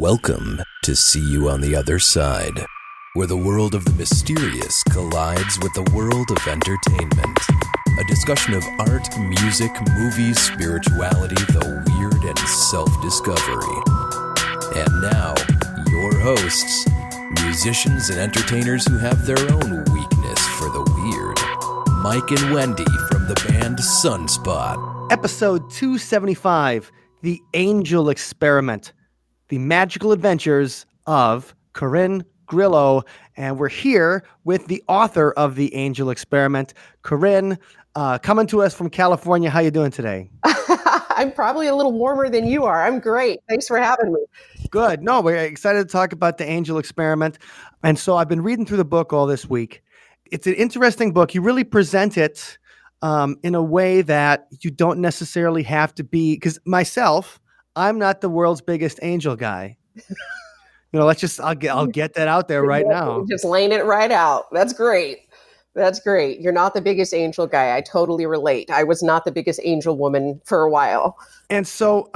Welcome to See You on the Other Side, where the world of the mysterious collides with the world of entertainment. A discussion of art, music, movies, spirituality, the weird, and self-discovery. And now, your hosts, musicians and entertainers who have their own weakness for the weird. Mike and Wendy from the band Sunspot. Episode 275, The Angel Experiment. The Magical Adventures of Corin, Grillo, and we're here with the author of The Angel Experiment, Corin, coming to us from California. How you doing today? I'm probably a little warmer than you are. I'm great. Thanks for having me. Good. No, we're excited to talk about The Angel Experiment. And so I've been reading through the book all this week. It's an interesting book. You really present it in a way that you don't necessarily have to be, because myself, I'm not the world's biggest angel guy. I'll get that out there right now. Just laying it right out. That's great. That's great. You're not the biggest angel guy. I totally relate. I was not the biggest angel woman for a while. And so,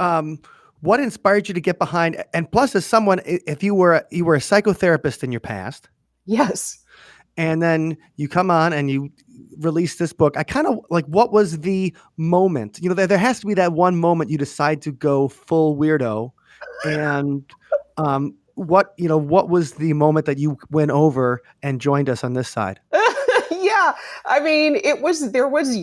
what inspired you to get behind? And plus, as someone, if you were a psychotherapist in your past, yes, and then you come on and you release this book, I kind of like, what was the moment? You know, there has to be that one moment you decide to go full weirdo, and what was the moment that you went over and joined us on this side? Yeah, I mean, there was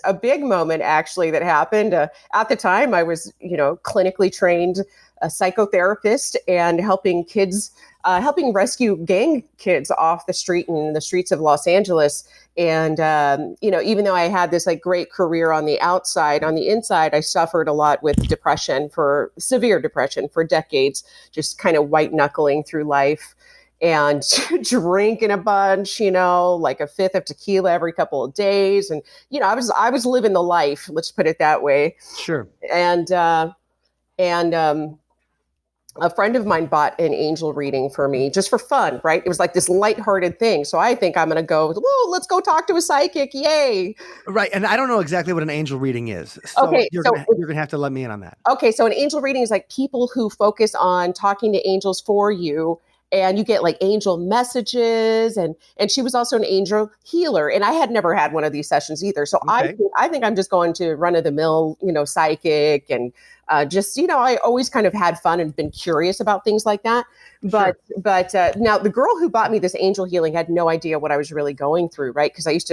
a big moment actually that happened. At the time, I was, clinically trained a psychotherapist and helping rescue gang kids off the street in the streets of Los Angeles. And, even though I had this great career on the outside, on the inside, I suffered a lot with severe depression for decades, just kind of white knuckling through life and drinking a bunch, like a fifth of tequila every couple of days. And, I was living the life, let's put it that way. Sure. And a friend of mine bought an angel reading for me just for fun, right? It was like this lighthearted thing. So I think I'm going to go, whoa, let's go talk to a psychic. Yay. Right. And I don't know exactly what an angel reading is. So okay. You're going to have to let me in on that. Okay. So an angel reading is like people who focus on talking to angels for you. And you get like angel messages, and she was also an angel healer. And I had never had one of these sessions either. So okay. I think I'm just going to run of the mill, psychic, and I always kind of had fun and been curious about things like that. But now the girl who bought me this angel healing had no idea what I was really going through, right? Because I used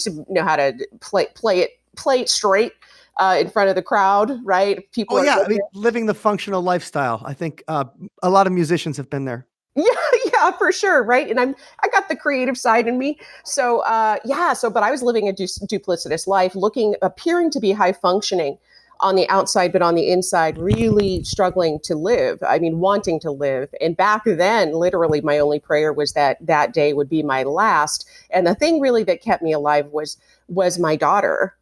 to know how to play it straight. In front of the crowd, right? People. Oh yeah, living the functional lifestyle. I think a lot of musicians have been there. Yeah, for sure, right? And I got the creative side in me. So, but I was living a duplicitous life, appearing to be high functioning on the outside, but on the inside, really struggling to live. I mean, wanting to live. And back then, literally, my only prayer was that day would be my last. And the thing really that kept me alive was my daughter,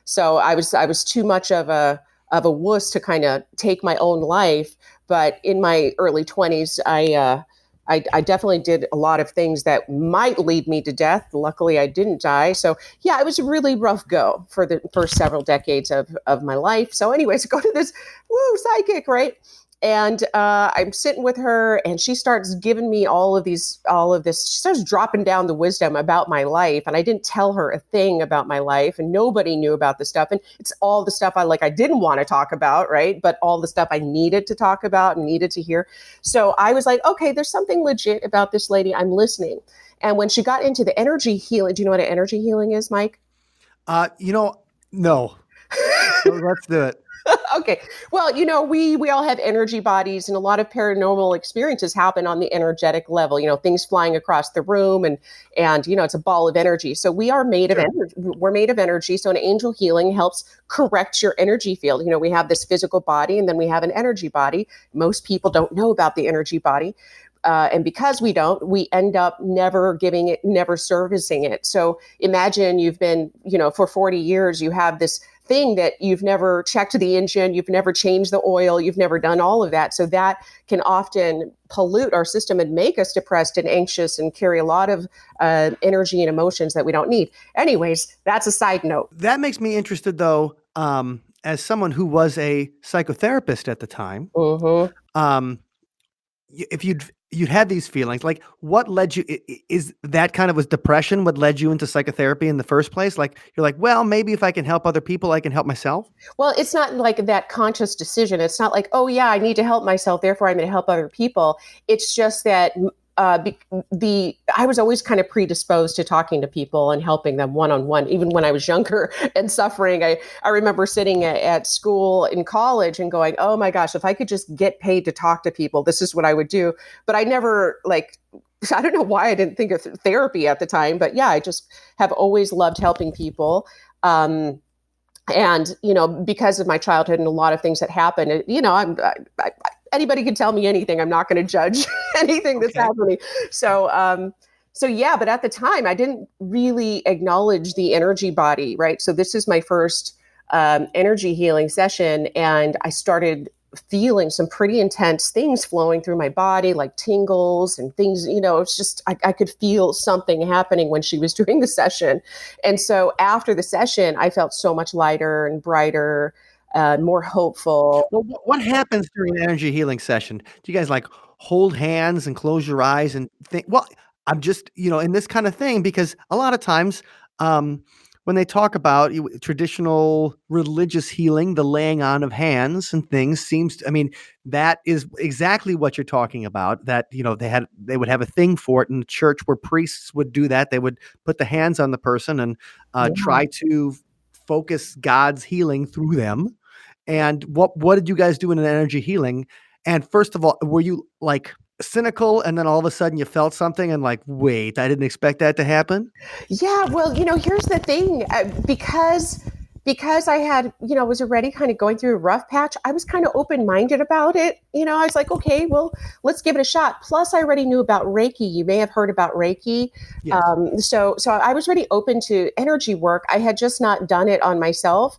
So I was too much of a wuss to kind of take my own life. But in my early 20s, I definitely did a lot of things that might lead me to death. Luckily, I didn't die. So yeah, it was a really rough go for the first several decades of my life. So anyways, go to this psychic, right? And I'm sitting with her, and she starts giving me all of this. She starts dropping down the wisdom about my life, and I didn't tell her a thing about my life, and nobody knew about the stuff. And it's all the stuff I didn't want to talk about, right? But all the stuff I needed to talk about and needed to hear. So I was like, okay, there's something legit about this lady. I'm listening. And when she got into the energy healing, do you know what an energy healing is, Mike? No. So let's do it. Okay. Well, we all have energy bodies, and a lot of paranormal experiences happen on the energetic level, things flying across the room and it's a ball of energy. So we are made of energy. We're made of energy. So an angel healing helps correct your energy field. We have this physical body, and then we have an energy body. Most people don't know about the energy body. And because we don't, we end up never servicing it. So imagine you've been, for 40 years, you have this thing that you've never checked the engine, you've never changed the oil, you've never done all of that. So that can often pollute our system and make us depressed and anxious and carry a lot of energy and emotions that we don't need. Anyways, that's a side note. That makes me interested, though, as someone who was a psychotherapist at the time. Mm-hmm. if you'd had these feelings, like what led you, is that kind of was depression what led you into psychotherapy in the first place? Like you're like, well, maybe if I can help other people, I can help myself. Well, it's not like that conscious decision. It's not like, oh yeah, I need to help myself, therefore I'm going to help other people. It's just that I was always kind of predisposed to talking to people and helping them one on one, even when I was younger and suffering. I remember sitting at school in college and going, oh my gosh, if I could just get paid to talk to people, this is what I would do. But I never I don't know why I didn't think of therapy at the time, but yeah, I just have always loved helping people. And, because of my childhood and a lot of things that happened, anybody can tell me anything. I'm not going to judge anything that's happening. So yeah, but at the time I didn't really acknowledge the energy body, right? So this is my first energy healing session, and I started feeling some pretty intense things flowing through my body, like tingles and things, it's just, I could feel something happening when she was doing the session. And so after the session, I felt so much lighter and brighter, more hopeful. Well, what happens during an energy healing session? Do you guys like hold hands and close your eyes and think? Well, I'm just, in this kind of thing, because a lot of times, when they talk about traditional religious healing, the laying on of hands and things that is exactly what you're talking about. That, they would have a thing for it in the church where priests would do that. They would put the hands on the person and try to focus God's healing through them. And what did you guys do in an energy healing? And first of all, were you like cynical and then all of a sudden you felt something and like, wait, I didn't expect that to happen? Yeah, well, here's the thing, because I had, was already kind of going through a rough patch. I was kind of open-minded about it. I was like, okay, well, let's give it a shot. Plus, I already knew about Reiki. You may have heard about Reiki. Yes. So I was already open to energy work. I had just not done it on myself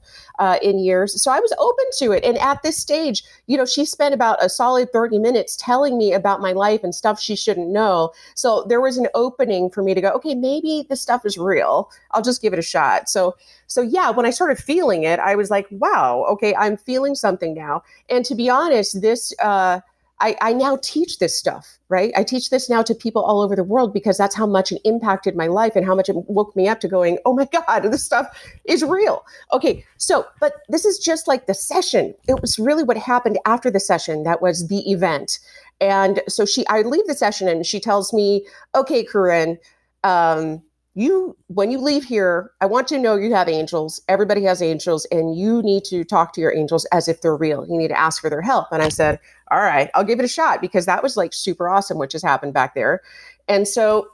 in years. So I was open to it. And at this stage, she spent about a solid 30 minutes telling me about my life and stuff she shouldn't know. So there was an opening for me to go, okay, maybe this stuff is real. I'll just give it a shot. So yeah, when I started feeling it, I was like, wow, okay, I'm feeling something now. And to be honest, this, I now teach this stuff, right? I teach this now to people all over the world because that's how much it impacted my life and how much it woke me up to going, oh my God, this stuff is real. Okay, but this is just like the session. It was really what happened after the session that was the event. And so I leave the session and she tells me, okay, Corin, when you leave here, I want you to know you have angels. Everybody has angels, and you need to talk to your angels as if they're real. You need to ask for their help. And I said, all right, I'll give it a shot, because that was like super awesome, which has happened back there. And so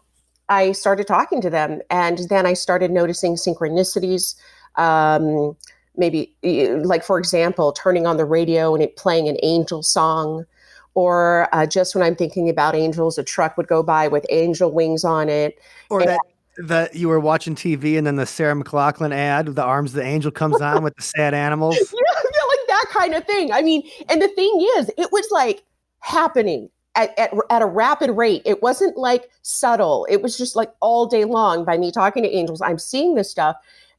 I started talking to them, and then I started noticing synchronicities. Maybe like, for example, turning on the radio and it playing an angel song. Or just when I'm thinking about angels, a truck would go by with angel wings on it. Or that you were watching TV and then the Sarah McLachlan ad with the arms of the angel comes on with the sad animals. Yeah, like that kind of thing. I mean, and the thing is, it was like happening at a rapid rate. It wasn't like subtle. It was just like all day long by me talking to angels. I'm seeing this stuff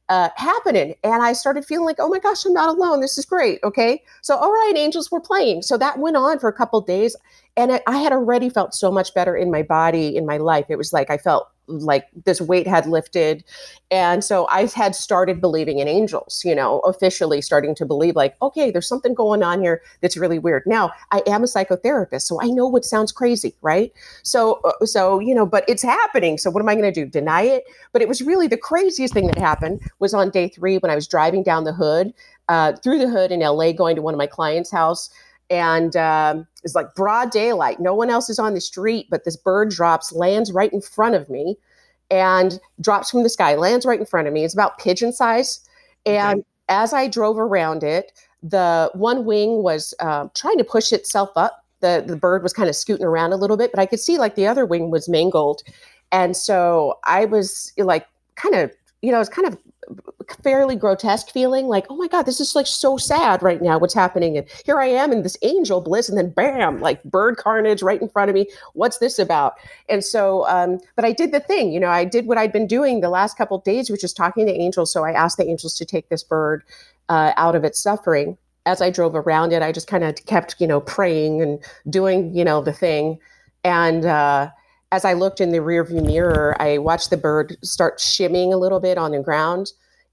happening. And I started feeling like, oh my gosh, I'm not alone. This is great. Okay. So, all right, angels were playing. So that went on for a couple of days. And I had already felt so much better in my body, in my life. It was like I felt like this weight had lifted. And so I had started believing in angels, officially starting to believe like, okay, there's something going on here that's really weird. Now, I am a psychotherapist, so I know what sounds crazy, right? So, but it's happening. So what am I going to do? Deny it? But it was really the craziest thing that happened was on day 3 when I was driving down the hood, through the hood in LA, going to one of my clients' house. And it's like broad daylight. No one else is on the street, but this bird lands right in front of me, and drops from the sky, lands right in front of me. It's about pigeon size. And as I drove around it, the one wing was trying to push itself up. The bird was kind of scooting around a little bit, but I could see like the other wing was mangled. And so I was like, it was kind of fairly grotesque feeling like, oh my God, this is like so sad right now. What's happening? And here I am in this angel bliss, and then bam, like bird carnage right in front of me. What's this about? And so, but I did the thing, I did what I'd been doing the last couple of days, which is talking to angels. So I asked the angels to take this bird out of its suffering. as I drove around it, I just kind of kept, praying and doing, the thing. And as I looked in the rearview mirror, I watched the bird start shimming a little bit on the ground.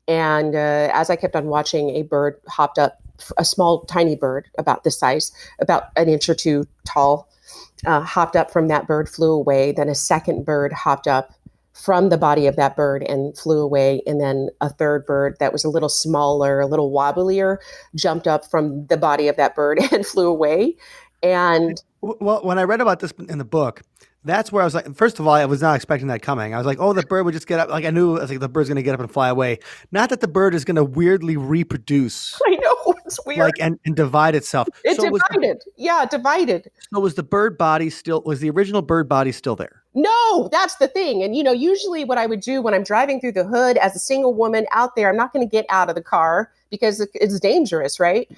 And as I kept on watching, a bird hopped up, a small, tiny bird, about this size, about an inch or two tall, hopped up from that bird, flew away. Then a second bird hopped up from the body of that bird and flew away. And then a third bird that was a little smaller, a little wobblier, jumped up from the body of that bird and flew away. And Well, when I read about this in the book, that's where I was like, first of all, I was not expecting that coming. I was like, oh, the bird would just get up. Like I knew, I was like, the bird's going to get up and fly away. Not that the bird is going to weirdly reproduce. I know, it's weird. Like, and divide itself. It divided. Yeah, it divided. So was the original bird body still there? No, that's the thing. And, usually what I would do when I'm driving through the hood as a single woman out there, I'm not going to get out of the car because it's dangerous, right?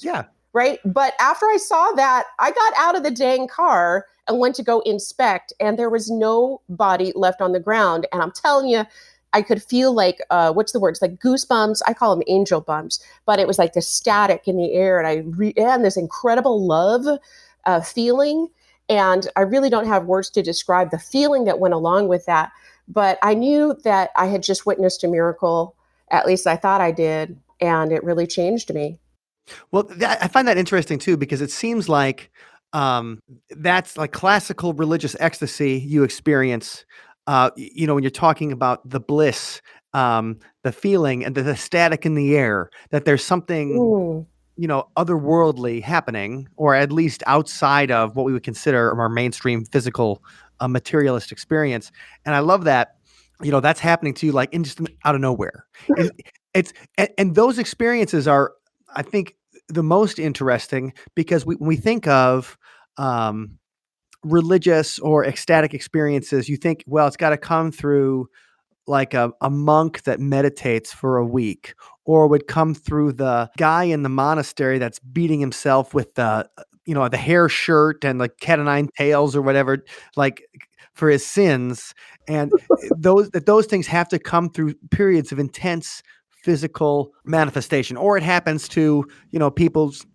Yeah. Right. But after I saw that, I got out of the dang car and went to go inspect, and there was no body left on the ground. And I'm telling you, I could feel like, what's the word? It's like goosebumps. I call them angel bumps, but it was like the static in the air. And and this incredible love feeling. And I really don't have words to describe the feeling that went along with that. But I knew that I had just witnessed a miracle. At least I thought I did. And it really changed me. Well, I find that interesting too, because it seems like that's like classical religious ecstasy you experience, when you're talking about the bliss, the feeling and the static in the air, that there's something, otherworldly happening, or at least outside of what we would consider our mainstream physical materialist experience. And I love that, that's happening to you like just out of nowhere. And those experiences are, I think, the most interesting, because when we think of religious or ecstatic experiences, you think, well, it's got to come through like a monk that meditates for a week, or would come through the guy in the monastery that's beating himself with the hair shirt and like cat o' nine tails or whatever, like for his sins. And those things have to come through periods of intense physical manifestation, or it happens to, people's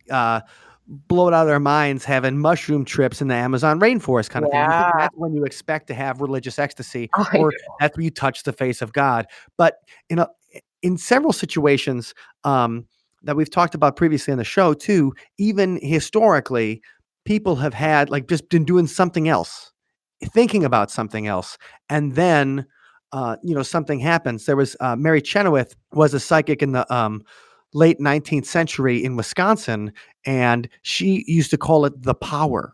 blow it out of their minds having mushroom trips in the Amazon rainforest kind of thing. You think that's when you expect to have religious ecstasy, or that's when you touch the face of God. But in several situations that we've talked about previously on the show too, even historically, people have had like just been doing something else, thinking about something else, and then something happens. There was Mary Chenoweth was a psychic in the late 19th century in Wisconsin, and she used to call it the power.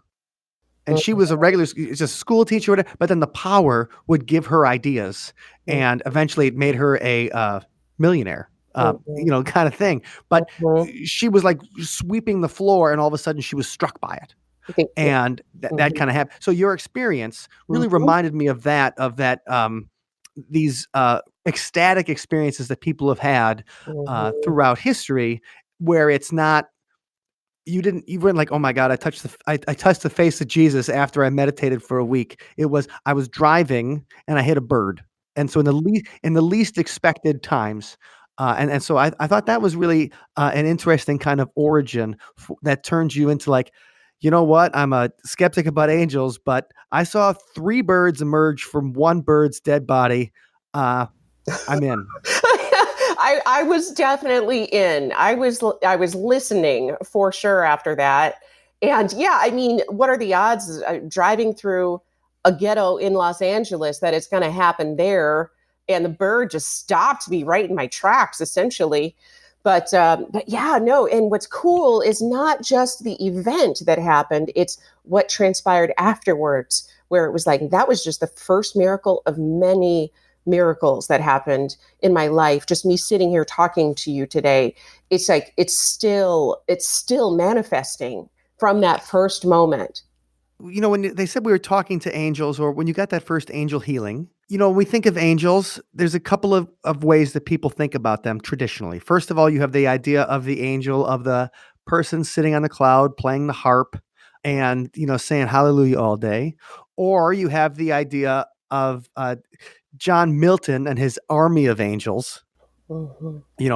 And she was a school teacher, whatever, but then the power would give her ideas, and eventually it made her a millionaire, kind of thing. But she was like sweeping the floor, and all of a sudden she was struck by it. And that kind of happened. So your experience really reminded me of that, these ecstatic experiences that people have had throughout history, where it's not, you weren't like, oh my God, I touched the face of Jesus after I meditated for a week. It was, I was driving and I hit a bird. And so in the least expected times, and so I thought that was really an interesting kind of origin that turns you into like, you know what? I'm a skeptic about angels, but I saw 3 birds emerge from one bird's dead body. I'm in. I was definitely in. I was listening for sure after that. And yeah, I mean, what are the odds driving through a ghetto in Los Angeles that it's going to happen there? And the bird just stopped me right in my tracks, essentially. But yeah, no. And what's cool is not just the event that happened; it's what transpired afterwards, where it was like that was just the first miracle of many miracles that happened in my life. Just me sitting here talking to you today, it's like it's still manifesting from that first moment. When they said we were talking to angels, or when you got that first angel healing, when we think of angels, there's a couple of ways that people think about them traditionally. First of all, you have the idea of the angel, of the person sitting on the cloud playing the harp and, saying hallelujah all day. Or you have the idea of John Milton and his army of angels,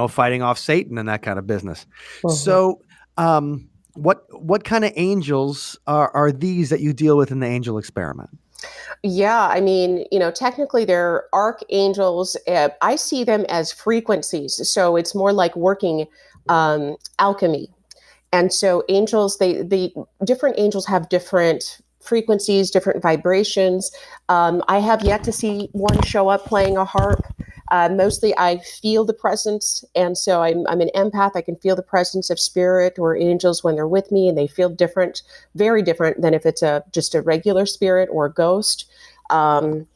fighting off Satan and that kind of business. So What kind of angels are these that you deal with in the angel experiment? Yeah, I mean, technically they're archangels. I see them as frequencies. So it's more like working alchemy. And so angels, they different angels have different frequencies, different vibrations. I have yet to see one show up playing a harp. Mostly, I feel the presence, and so I'm an empath. I can feel the presence of spirit or angels when they're with me, and they feel different, very different than if it's a just a regular spirit or a ghost. Um,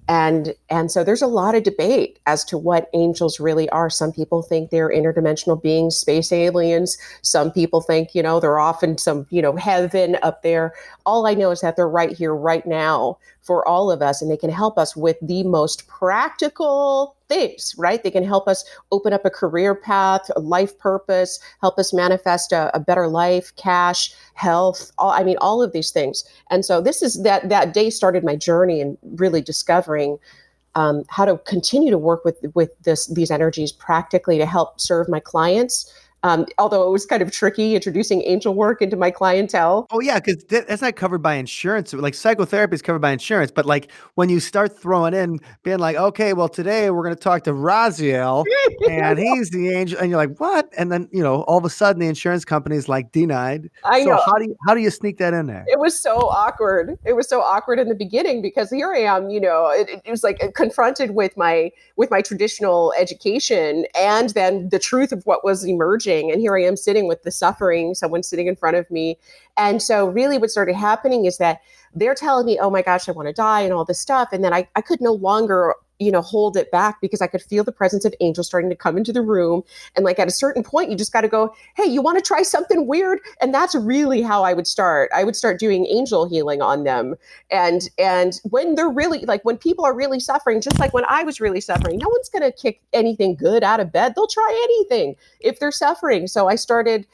and so there's a lot of debate as to what angels really are. Some people think they're interdimensional beings, space aliens. Some people think, they're off in some, heaven up there. All I know is that they're right here, right now for all of us, and they can help us with the most practical things, right? They can help us open up a career path, a life purpose, help us manifest a better life, cash, health, all of these things. And so this is that day started my journey and really discovering how to continue to work with these energies practically to help serve my clients. Although it was kind of tricky introducing angel work into my clientele. Oh yeah, because that's not covered by insurance. Like psychotherapy is covered by insurance, but like when you start throwing in, being like, okay, well today we're going to talk to Raziel, and he's the angel, and you're like, what? And then all of a sudden the insurance company's like denied. I So know. how do you sneak that in there? It was so awkward. It was so awkward in the beginning because here I am, it was like confronted with my traditional education and then the truth of what was emerging. And here I am sitting with the suffering, someone sitting in front of me. And so really what started happening is that they're telling me, oh my gosh, I want to die and all this stuff. And then I could no longer hold it back because I could feel the presence of angels starting to come into the room. And like at a certain point, you just got to go, hey, you want to try something weird? And that's really how I would start. I would start doing angel healing on them. And when they're really like when people are really suffering, just like when I was really suffering, no one's going to kick anything good out of bed. They'll try anything if they're suffering. So I started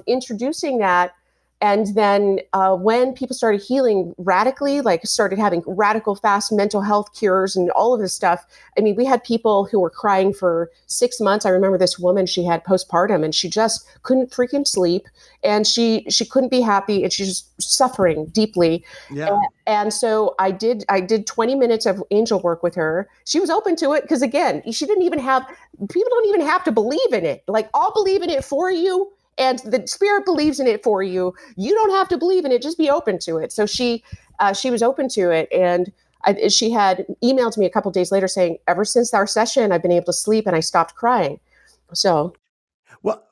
introducing that. And then when people started healing radically, like started having radical fast mental health cures and all of this stuff, I mean, we had people who were crying for 6 months. I remember this woman, she had postpartum and she just couldn't freaking sleep and she couldn't be happy and she's just suffering deeply. Yeah. And so I did 20 minutes of angel work with her. She was open to it because again, people don't even have to believe in it. Like I'll believe in it for you and the spirit believes in it for you. You don't have to believe in it; just be open to it. So she was open to it, and she had emailed me a couple of days later saying, "Ever since our session, I've been able to sleep and I stopped crying." So Well,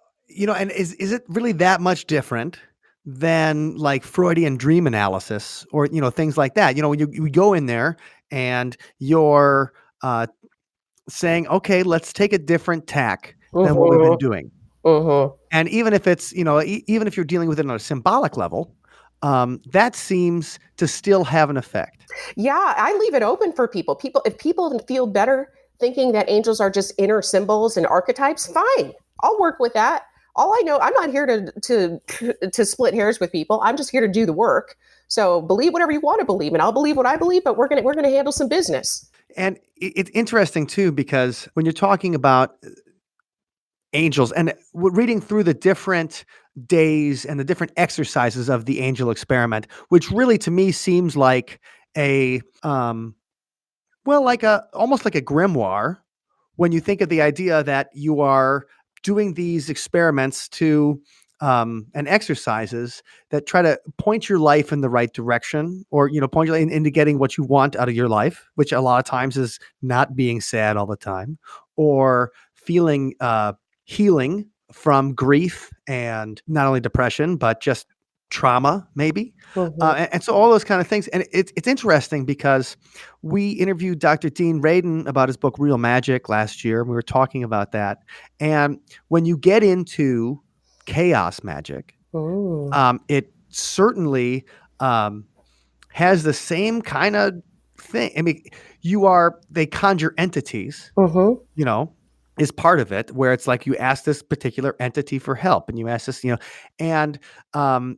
and is it really that much different than like Freudian dream analysis or things like that? When you go in there and you're saying, okay, let's take a different tack than what we've been mhm, doing. mhm. And even if it's, even if you're dealing with it on a symbolic level, that seems to still have an effect. Yeah, I leave it open for people. If people feel better thinking that angels are just inner symbols and archetypes, fine. I'll work with that. All I know, I'm not here to split hairs with people. I'm just here to do the work. So believe whatever you want to believe, and I'll believe what I believe. But we're gonna handle some business. And it's interesting too, because when you're talking about angels and reading through the different days and the different exercises of the angel experiment, which really to me seems like a, well, like almost like a grimoire when you think of the idea that you are doing these experiments to and exercises that try to point your life in the right direction or point you into getting what you want out of your life, which a lot of times is not being sad all the time or feeling healing from grief and not only depression but just trauma maybe. Mhm. And so all those kind of things. And it's interesting because we interviewed Dr. Dean Radin about his book, Real Magic, last year. And we were talking about that. And when you get into chaos magic, Mm. it certainly has the same kind of thing. I mean, they conjure entities, Mhm. you know, is part of it, where it's like you ask this particular entity for help and you ask this, and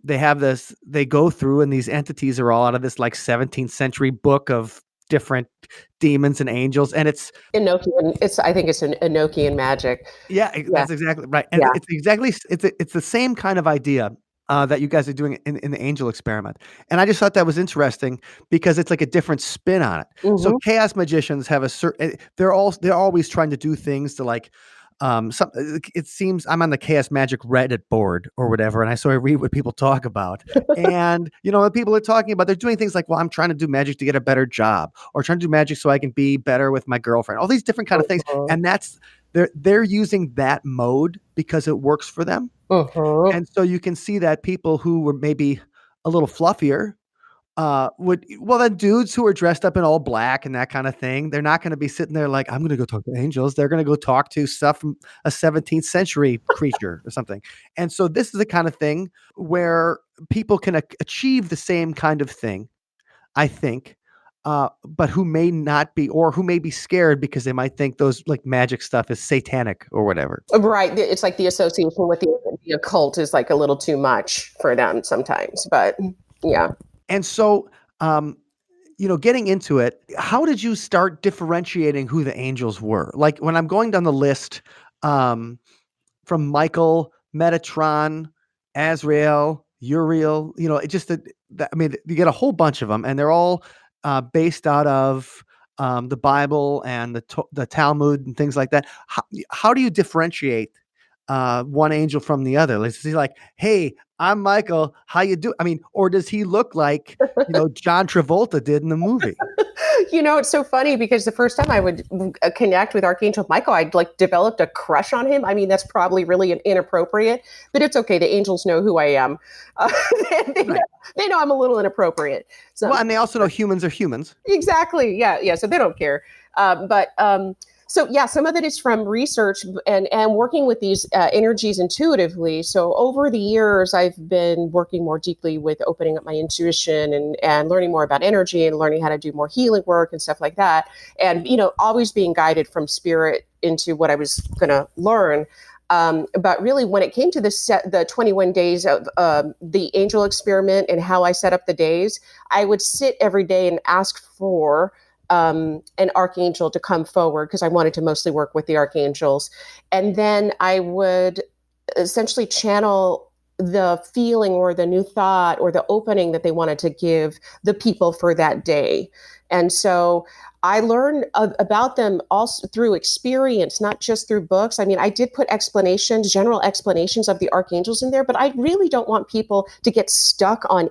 they have this, they go through and these entities are all out of this like 17th century book of different demons and angels, and it's Enochian. I think it's an Enochian magic. yeah, Yeah. that's exactly right, and Yeah. it's the same kind of idea that you guys are doing in the angel experiment, and I just thought that was interesting because it's like a different spin on it. So Mm-hmm. chaos magicians have a certain they're always trying to do things to like it seems I'm on the chaos magic Reddit board or whatever, and I read what people talk about, and the people are talking about they're doing things like, well, I'm trying to do magic to get a better job, or trying to do magic so I can be better with my girlfriend, all these different kind of things, and that's they're using that mode because it works for them. Mm-hmm. And so you can see that people who were maybe a little fluffier then dudes who are dressed up in all black and that kind of thing, they're not going to be sitting there like, I'm going to go talk to angels. They're going to go talk to stuff from a 17th century creature or something. And so this is the kind of thing where people can achieve the same kind of thing, I think, but who may not be, or who may be scared because they might think those like magic stuff is satanic or whatever. Right. It's like the association with the occult is like a little too much for them sometimes. But yeah. And so, getting into it, how did you start differentiating who the angels were? Like when I'm going down the list, from Michael, Metatron, Azrael, Uriel, you get a whole bunch of them, and they're all based out of the Bible and the Talmud and things like that. How do you differentiate one angel from the other? Is he like, hey, I'm Michael, how you do? I mean, or does he look like, John Travolta did in the movie? It's so funny because the first time I would connect with Archangel Michael, I'd like developed a crush on him. I mean, that's probably really inappropriate, but it's okay. The angels know who I am. They know I'm a little inappropriate. So, well, and they also know humans are humans. Exactly. Yeah. So they don't care. So yeah, some of it is from research and working with these energies intuitively. So over the years, I've been working more deeply with opening up my intuition and learning more about energy and learning how to do more healing work and stuff like that. And, always being guided from spirit into what I was going to learn. But really, when it came to the 21 days of the angel experiment and how I set up the days, I would sit every day and ask for an archangel to come forward because I wanted to mostly work with the archangels. And then I would essentially channel the feeling or the new thought or the opening that they wanted to give the people for that day. And so I learned about them also through experience, not just through books. I mean, I did put general explanations of the archangels in there, but I really don't want people to get stuck on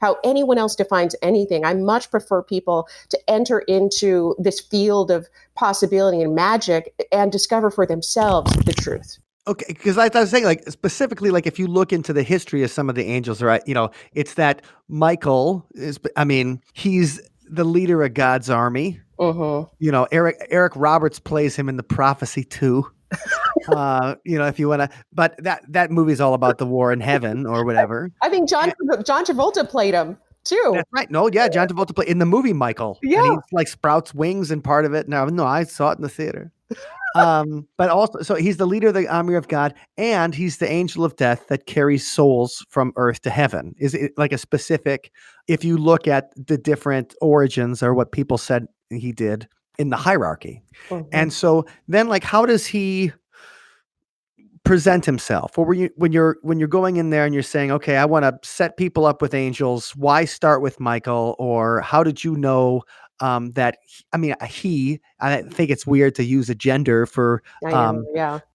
how anyone else defines anything. I much prefer people to enter into this field of possibility and magic and discover for themselves the truth. Okay, because I was saying, like, specifically, like, if you look into the history of some of the angels, right, it's that Michael he's the leader of God's army. Mm-hmm. Eric Roberts plays him in The Prophecy too. If you want to, but that movie's all about the war in heaven or whatever. I think John Travolta played him too. That's right. No, yeah, John Travolta played in the movie Michael. Yeah, and he like sprouts wings and part of it. No, I saw it in the theater. But also, so he's the leader of the army of God, and he's the angel of death that carries souls from earth to heaven. Is it like a specific, if you look at the different origins or what people said he did in the hierarchy. Mm-hmm. And so then, like, how does he present himself? Or when you're going in there and you're saying, okay, I want to set people up with angels, why start with Michael? Or how did you know I think it's weird to use a gender for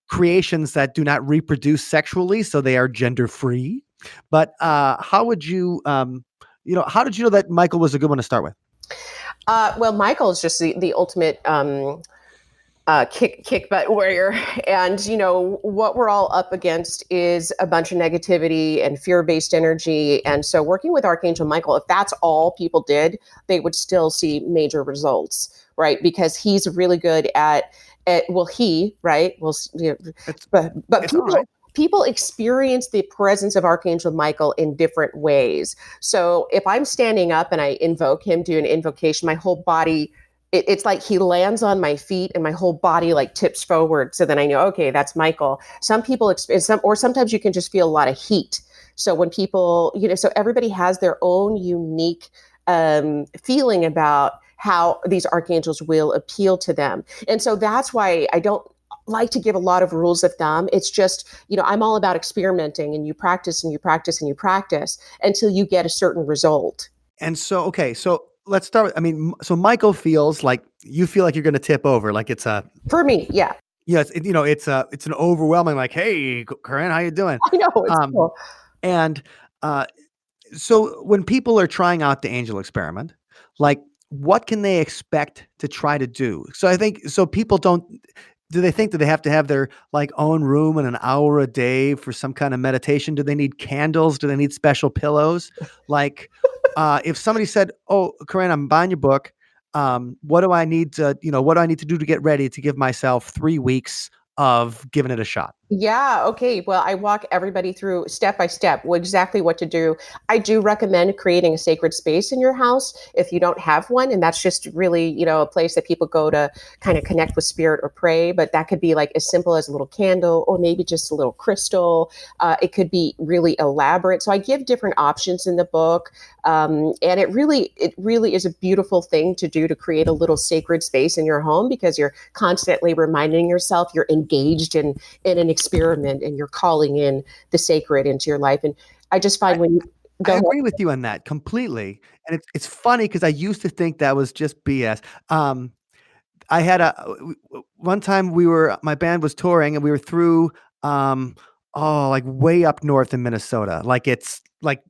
creations that do not reproduce sexually, so they are gender free. But how would you, how did you know that Michael was a good one to start with? Well, Michael is just the ultimate kick butt warrior. And, what we're all up against is a bunch of negativity and fear-based energy. And so working with Archangel Michael, if that's all people did, they would still see major results, right? Because he's really good at right? Well, but people experience the presence of Archangel Michael in different ways. So if I'm standing up and I invoke him, do an invocation, my whole body, it's like he lands on my feet and my whole body like tips forward. So then I know, okay, that's Michael. Some people or sometimes you can just feel a lot of heat. So when people, so everybody has their own unique feeling about how these archangels will appeal to them. And so that's why I don't like to give a lot of rules of thumb. It's just, I'm all about experimenting, and you practice and you practice and you practice until you get a certain result. And so, okay, so let's start so Michael feels like you feel like you're going to tip over, like it's for me. Yeah. Yes, it's an overwhelming, like, hey, Corinne, how you doing? I know, it's cool. And so when people are trying out the angel experiment, like, what can they expect to try to do? So I think, so people do they think that they have to have their like own room and an hour a day for some kind of meditation? Do they need candles? Do they need special pillows? Like, if somebody said, "Oh, Corinne, I'm buying your book. What do I need to, what do I need to do to get ready to give myself 3 weeks of giving it a shot?" Yeah. Okay. Well, I walk everybody through step by step exactly what to do. I do recommend creating a sacred space in your house if you don't have one. And that's just really, a place that people go to kind of connect with spirit or pray. But that could be like as simple as a little candle or maybe just a little crystal. It could be really elaborate. So I give different options in the book. And it really is a beautiful thing to do, to create a little sacred space in your home, because you're constantly reminding yourself you're engaged in an experiment, and you're calling in the sacred into your life. And I just find when you I agree with you on that completely. And it's funny because I used to think that was just BS. I had one time my band was touring and we were through, like way up north in Minnesota. Like it's like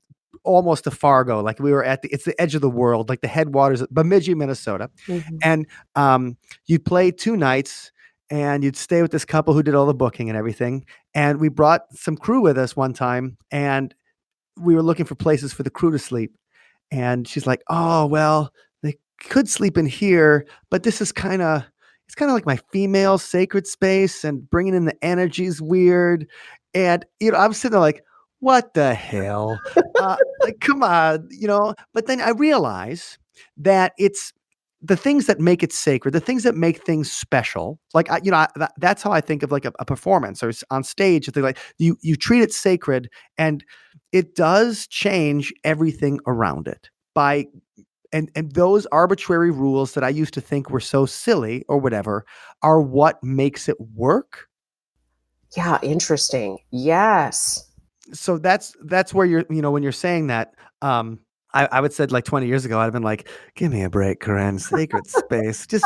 almost to Fargo. Like we were it's the edge of the world, like the headwaters of Bemidji, Minnesota. Mhm. And, you'd play 2 nights and you'd stay with this couple who did all the booking and everything. And we brought some crew with us one time, and we were looking for places for the crew to sleep. And she's like, "Oh, well, they could sleep in here, but this is it's kind of like my female sacred space, and bringing in the energy is weird." And, I'm sitting there like, what the hell? Like, come on, but then I realize that it's the things that make it sacred, the things that make things special. Like, that's how I think of like a performance or on stage. It's like you treat it sacred, and it does change everything around it by and those arbitrary rules that I used to think were so silly or whatever are what makes it work. Yeah, interesting. Yes. So that's where when you're saying that, I would said like 20 years ago, I'd have been like, "Give me a break, Corinne, sacred space. Just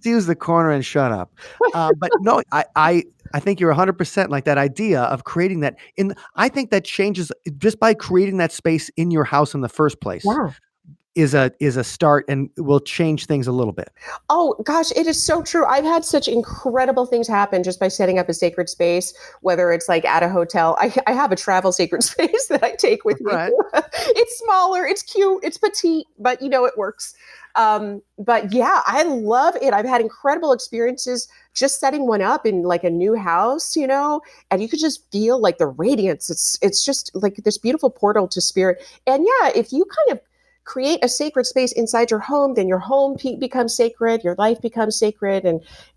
use the corner and shut up." But no, I think you're 100% like that idea of creating that I think that changes just by creating that space in your house in the first place Yeah. is a start, and will change things a little bit. Oh gosh, it is so true. I've had such incredible things happen just by setting up a sacred space, whether it's like at a hotel. I have a travel sacred space that I take with me. Right. It's smaller, it's cute, it's petite, but it works. But yeah, I love it. I've had incredible experiences just setting one up in like a new house, and you could just feel like the radiance. It's just like this beautiful portal to spirit. And yeah, if you kind of create a sacred space inside your home, then your home becomes sacred, your life becomes sacred.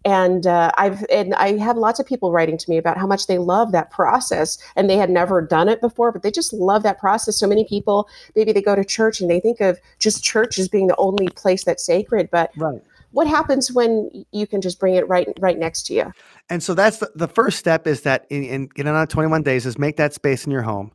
And I have lots of people writing to me about how much they love that process, and they had never done it before, but they just love that process. So many people, maybe they go to church and they think of just church as being the only place that's sacred, but Right. what happens when you can just bring it right next to you? And so that's the first step, is that in getting on 21 days is make that space in your home.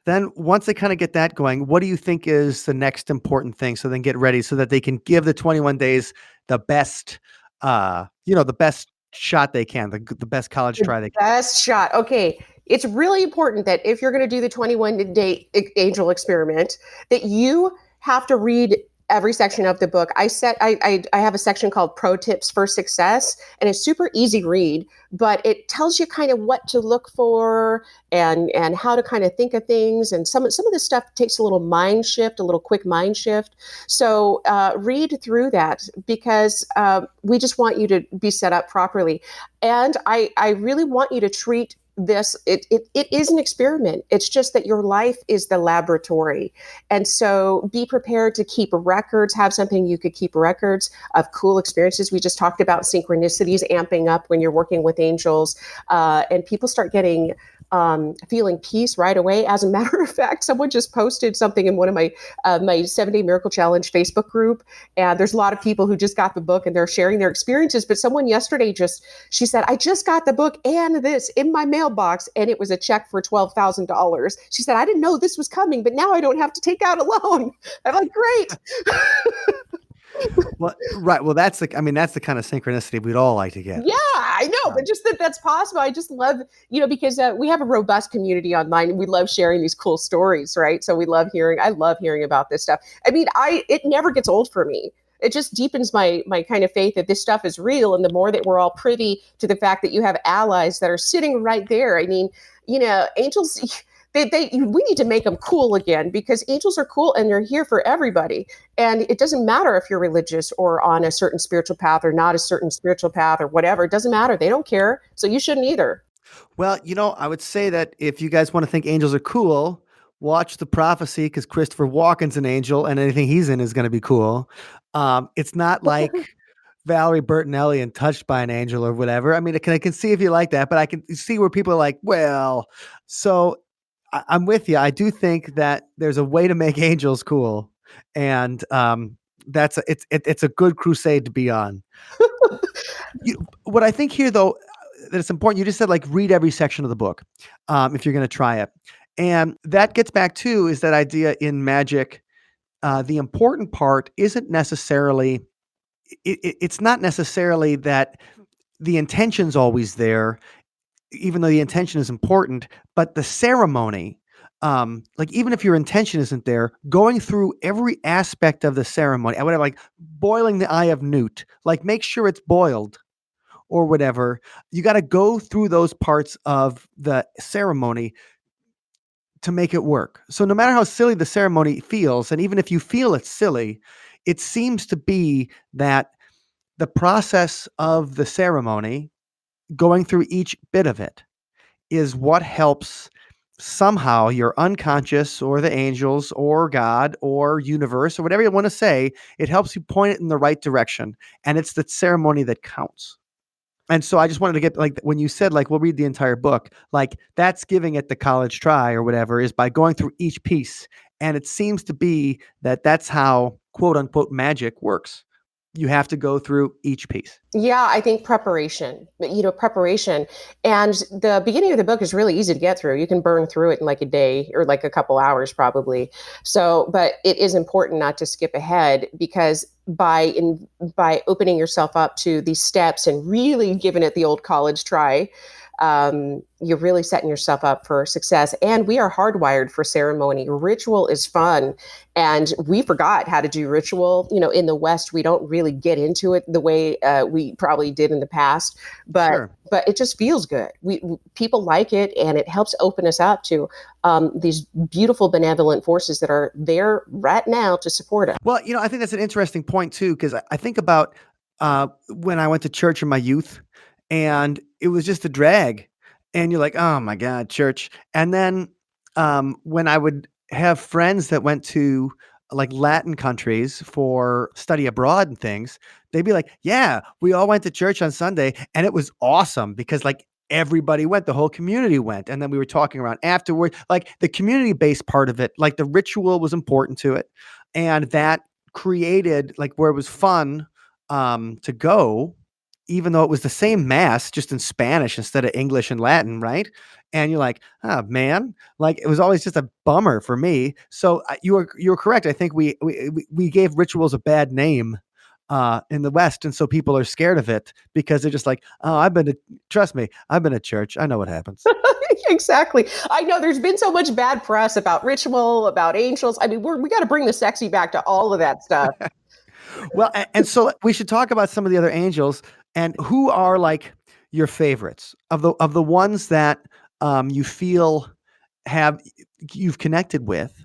Then once they kind of get that going, what do you think is the next important thing? So then get ready so that they can give the 21 days the best, the best shot they can, the best college try they can. Best shot. Okay. It's really important that if you're going to do the 21-day angel experiment, that you have to read every section of the book. I have a section called Pro Tips for Success, and it's super easy read, but it tells you kind of what to look for and how to kind of think of things. And some of this stuff takes a little quick mind shift. So read through that, because we just want you to be set up properly. And I really want you to treat this, it is an experiment. It's just that your life is the laboratory. And so be prepared to keep records, have something you could keep records of cool experiences. We just talked about synchronicities amping up when you're working with angels, and people start getting feeling peace right away. As a matter of fact, someone just posted something in one of my 7-Day Miracle Challenge Facebook group, and there's a lot of people who just got the book and they're sharing their experiences. But someone yesterday she said, I just got the book and this in my mailbox, and it was a check for $12,000. She said, I didn't know this was coming, but now I don't have to take out a loan. I'm like, great. Well, right. Well, that's the kind of synchronicity we'd all like to get. Yeah, I know, but just that's possible. I just love, because we have a robust community online and we love sharing these cool stories, right? So I love hearing about this stuff. I mean, it never gets old for me. It just deepens my kind of faith that this stuff is real. And the more that we're all privy to the fact that you have allies that are sitting right there. I mean, angels, we need to make them cool again, because angels are cool and they're here for everybody. And it doesn't matter if you're religious or on a certain spiritual path or not a certain spiritual path or whatever. It doesn't matter. They don't care. So you shouldn't either. Well, I would say that if you guys want to think angels are cool, watch The Prophecy, because Christopher Walken's an angel and anything he's in is going to be cool. It's not like Valerie Bertinelli and Touched by an Angel or whatever. I mean, I can see if you like that, but I can see where people are like, well, so I'm with you. I do think that there's a way to make angels cool, and it's a good crusade to be on. What I think here, though, that it's important. You just said read every section of the book if you're going to try it, and that gets back to is that idea in magic. The important part isn't necessarily. It's not necessarily that the intention's always there, even though the intention is important, but the ceremony, even if your intention isn't there, going through every aspect of the ceremony, I would have boiling the eye of newt, make sure it's boiled or whatever. You got to go through those parts of the ceremony to make it work. So no matter how silly the ceremony feels, and even if you feel it's silly, it seems to be that the process of the ceremony, going through each bit of it, is what helps somehow your unconscious or the angels or God or universe or whatever you want to say. It helps you point it in the right direction. And it's the ceremony that counts. And so I just wanted to get when you said we'll read the entire book, that's giving it the college try or whatever, is by going through each piece. And it seems to be that that's how quote unquote magic works. You have to go through each piece. Yeah, I think preparation. And the beginning of the book is really easy to get through. You can burn through it in a day or a couple hours probably. So, but it is important not to skip ahead, because by opening yourself up to these steps and really giving it the old college try, you're really setting yourself up for success. And we are hardwired for ceremony. Ritual is fun. And we forgot how to do ritual. In the West, we don't really get into it the way we probably did in the past. But Sure. But it just feels good. People like it, and it helps open us up to these beautiful, benevolent forces that are there right now to support us. Well, I think that's an interesting point too, because I think about when I went to church in my youth, and it was just a drag, and you're like, oh my God, church. And then when I would have friends that went to Latin countries for study abroad and things, they'd be like, yeah, we all went to church on Sunday, and it was awesome because everybody went, the whole community went. And then we were talking around afterward, the community-based part of it, the ritual was important to it. And that created where it was fun to go, even though it was the same mass, just in Spanish instead of English and Latin, right? And you're like, oh man, it was always just a bummer for me. So you were correct. I think we gave rituals a bad name in the West, and so people are scared of it because they're just oh, trust me, I've been to church, I know what happens. Exactly. I know there's been so much bad press about ritual, about angels. I mean, we got to bring the sexy back to all of that stuff. Well, and so we should talk about some of the other angels, and who are your favorites of the ones that you feel you've connected with.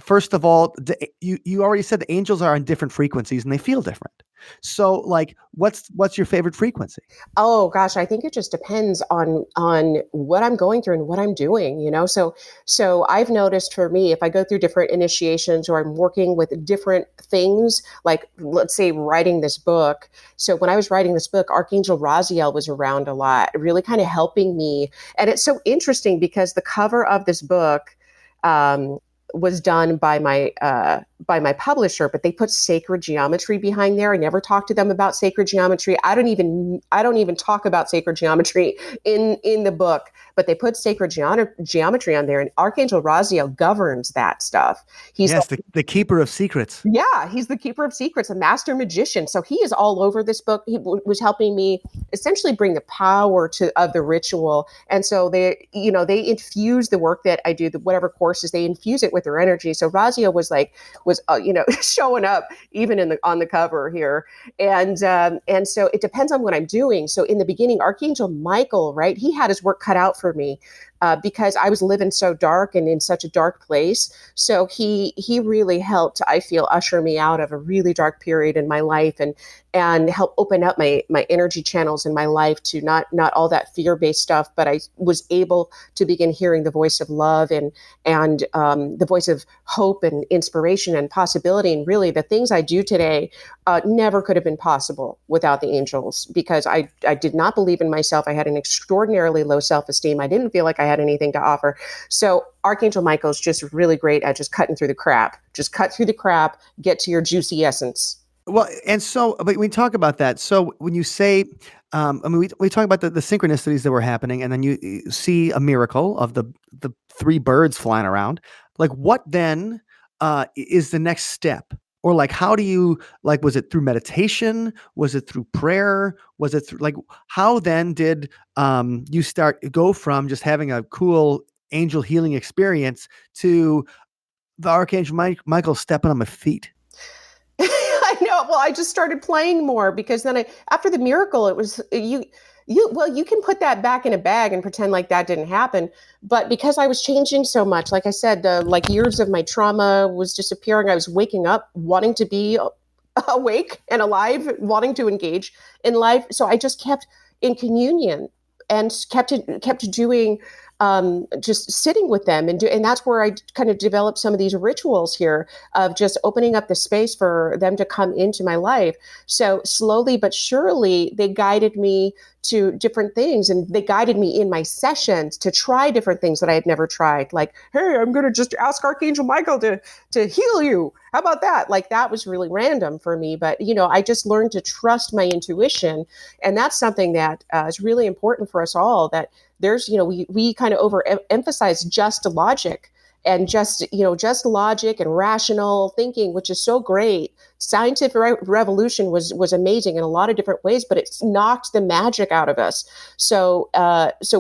First of all, you already said the angels are on different frequencies and they feel different. So, like, what's your favorite frequency? Oh gosh, I think it just depends on what I'm going through and what I'm doing, you know. So I've noticed for me, if I go through different initiations or I'm working with different things, like let's say writing this book. So when I was writing this book, Archangel Raziel was around a lot, really kind of helping me. And it's so interesting because the cover of this book um, was done by my publisher, but they put sacred geometry behind there. I never talked to them about sacred geometry. I don't even talk about sacred geometry in the book, but they put sacred geometry on there, and Archangel Raziel governs that stuff. He's Yes, the keeper of secrets. Yeah, he's the keeper of secrets, a master magician. So he is all over this book. He was helping me essentially bring the power to of the ritual. And so they infuse the work that I do, whatever courses, they infuse it with their energy. So Razia was showing up even on the cover here. And so it depends on what I'm doing. So in the beginning, Archangel Michael, right? He had his work cut out for me. Because I was living so dark and in such a dark place. So he really helped, I feel, usher me out of a really dark period in my life and help open up my energy channels in my life to not all that fear-based stuff, but I was able to begin hearing the voice of love and the voice of hope and inspiration and possibility. And really the things I do today never could have been possible without the angels, because I did not believe in myself. I had an extraordinarily low self-esteem. I didn't feel like I had anything to offer. So Archangel Michael is just really great at just cutting through the crap. Just cut through the crap, get to your juicy essence. Well, and so, but we talk about that. So when you say, we talk about the synchronicities that were happening, and then you see a miracle of the three birds flying around. Like, what then is the next step? Or like, how do you, like, was it through meditation? Was it through prayer? Was it through, like, how then did you go from just having a cool angel healing experience to the Archangel Michael stepping on my feet? I know. Well, I just started playing more because then after the miracle, it was you can put that back in a bag and pretend like that didn't happen. But because I was changing so much, like I said, like years of my trauma was disappearing. I was waking up wanting to be awake and alive, wanting to engage in life. So I just kept in communion and kept doing just sitting with them and that's where I kind of developed some of these rituals here of just opening up the space for them to come into my life. So slowly but surely, they guided me to different things, and they guided me in my sessions to try different things that I had never tried. Like, hey, I'm going to just ask Archangel Michael to heal you. How about that? Like, that was really random for me, but I just learned to trust my intuition, and that's something that is really important for us all. That there's, we kind of overemphasize just logic and just logic and rational thinking, which is so great. Scientific revolution was amazing in a lot of different ways, but it's knocked the magic out of us. So